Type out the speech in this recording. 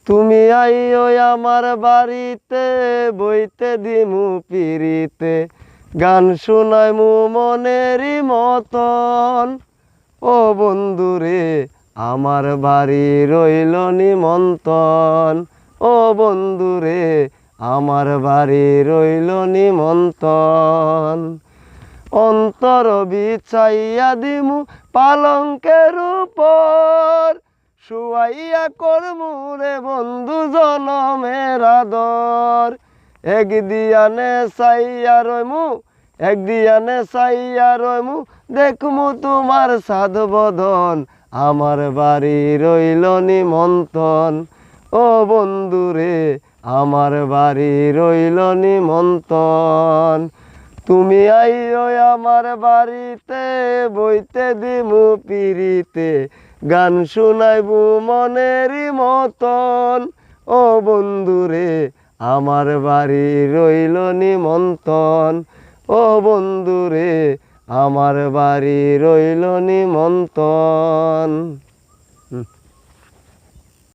তুমি আইও আমার বাড়িতে, বইতে দিমু পিরিতে, গান শুনাইমু মনেরই মতন। ও বন্ধুরে আমার বাড়ি রইল নিমন্ত্রণ, ও বন্ধুরে আমার বাড়ি রইল নিমন্ত্রণ। অন্তর বিছাইয়া দিমু পালঙ্কের উপর, শুয়াইয়া করমু রে বন্ধু জনমের আদর। একদিয়ানে চাইয়া রইমু, একদিয়ানে চাইয়া রইমু, দেখমু তোমার সাধ বদন, আমার বাড়ি রইল নিমন্ত্রণ। ও বন্ধুরে আমার বাড়ি রইল নিমন্ত্রণ। তুমি আইও আমার বাড়িতে, বইতে দিমু পিরিতে, গান শুনাইবু মনেরই মতন। ও বন্ধুরে আমার বাড়ি রইল নিমন্ত্রণ, ও বন্ধুরে আমার বাড়ি রইল নিমন্ত্রণ।